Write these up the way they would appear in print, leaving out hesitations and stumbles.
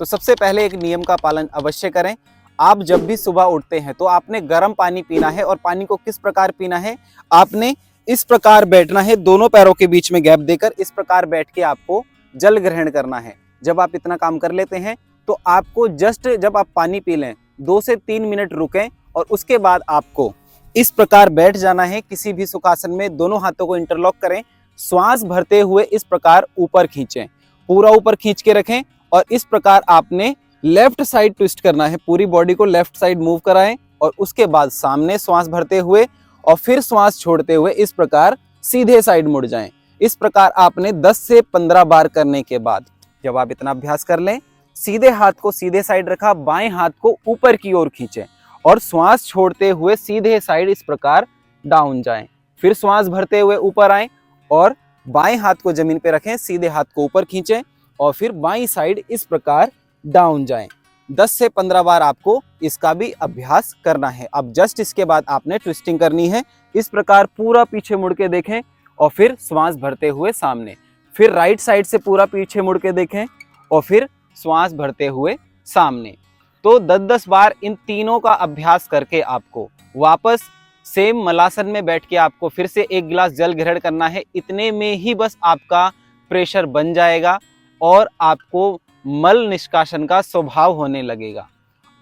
तो सबसे पहले एक नियम का पालन अवश्य करें। आप जब भी सुबह उठते हैं तो आपने गर्म पानी पीना है, और पानी को किस प्रकार पीना है, आपने इस प्रकार बैठना है, दोनों पैरों के बीच में गैप देकर इस प्रकार बैठ के आपको जल ग्रहण करना है। जब आप इतना काम कर लेते हैं तो आपको जस्ट जब आप पानी पी लें 2 से 3 मिनट रुकें, और उसके बाद आपको इस प्रकार बैठ जाना है किसी भी सुखासन में। दोनों हाथों को इंटरलॉक करें, श्वास भरते हुए इस प्रकार ऊपर खींचें, पूरा ऊपर खींच के रखें, और इस प्रकार आपने लेफ्ट साइड ट्विस्ट करना है, पूरी बॉडी को लेफ्ट साइड मूव कराएं, और उसके बाद सामने श्वास भरते हुए और फिर श्वास छोड़ते हुए इस प्रकार सीधे साइड मुड़ जाएं। इस प्रकार आपने 10 से 15 बार करने के बाद जब आप इतना अभ्यास कर लें, सीधे हाथ को सीधे साइड रखा, बाएं हाथ को ऊपर की ओर खींचें और श्वास छोड़ते हुए सीधे साइड इस प्रकार डाउन जाएं। फिर श्वास भरते हुए ऊपर आएं और बाएं हाथ को जमीन पे रखें, सीधे हाथ को ऊपर खींचें और फिर बाईं साइड इस प्रकार डाउन जाएं। 10 से 15 बार आपको इसका भी अभ्यास करना है। अब जस्ट इसके बाद आपने ट्विस्टिंग करनी है। इस प्रकार पूरा पीछे मुड़ के देखें और फिर श्वास भरते हुए सामने, फिर राइट साइड से पूरा पीछे मुड़ के देखें और फिर श्वास भरते हुए सामने। तो 10-10 बार इन तीनों का अभ्यास करके आपको वापस सेम मलासन में बैठ के आपको फिर से 1 गिलास जल ग्रहण करना है। इतने में ही बस आपका प्रेशर बन जाएगा और आपको मल निष्कासन का स्वभाव होने लगेगा।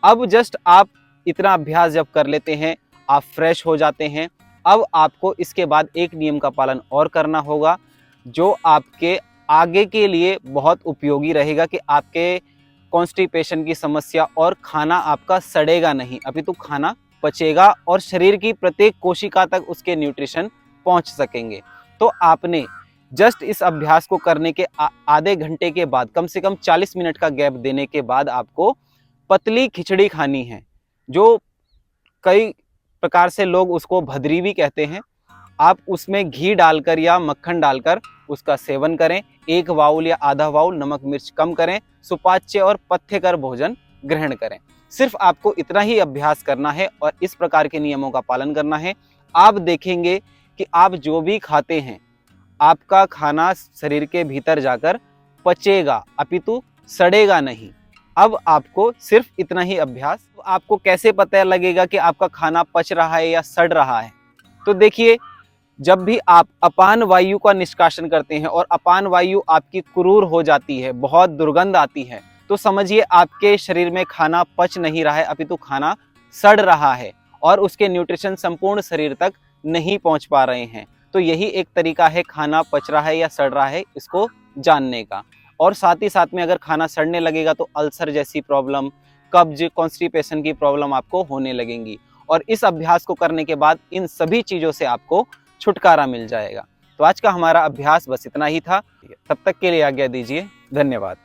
अब जस्ट आप इतना अभ्यास जब कर लेते हैं, आप फ्रेश हो जाते हैं। अब आपको इसके बाद एक नियम का पालन और करना होगा जो आपके आगे के लिए बहुत उपयोगी रहेगा कि आपके कॉन्स्टिपेशन की समस्या और खाना आपका सड़ेगा नहीं, अपितु खाना पचेगा और शरीर की प्रत्येक कोशिका तक उसके न्यूट्रिशन पहुंच सकेंगे। तो आपने जस्ट इस अभ्यास को करने के आधे घंटे के बाद, कम से कम 40 मिनट का गैप देने के बाद आपको पतली खिचड़ी खानी है, जो कई प्रकार से लोग उसको भदरी भी कहते हैं। आप उसमें घी डालकर या मक्खन डालकर उसका सेवन करें। 1 बाउल या आधा बाउल, नमक मिर्च कम करें, सुपाच्य और पथ्यकर भोजन ग्रहण करें। सिर्फ आपको इतना ही अभ्यास करना है और इस प्रकार के नियमों का पालन करना है। आप देखेंगे कि आप जो भी खाते हैं, आपका खाना शरीर के भीतर जाकर पचेगा, अपितु सड़ेगा नहीं। अब आपको सिर्फ इतना ही अभ्यास। तो आपको कैसे पता लगेगा कि आपका खाना पच रहा है या सड़ रहा है? तो देखिए, जब भी आप अपान वायु का निष्कासन करते हैं और अपान वायु आपकी क्रूर हो जाती है, बहुत दुर्गंध आती है, तो समझिए आपके शरीर में खाना पच नहीं रहा है, अपितु खाना सड़ रहा है और उसके न्यूट्रिशन संपूर्ण शरीर तक नहीं पहुंच पा रहे हैं। तो यही एक तरीका है खाना पच रहा है या सड़ रहा है इसको जानने का। और साथ ही साथ में अगर खाना सड़ने लगेगा तो अल्सर जैसी प्रॉब्लम, कब्ज, कॉन्स्टिपेशन की प्रॉब्लम आपको होने लगेंगी। और इस अभ्यास को करने के बाद इन सभी चीज़ों से आपको छुटकारा मिल जाएगा। तो आज का हमारा अभ्यास बस इतना ही था। तब तक के लिए आज्ञा दीजिए। धन्यवाद।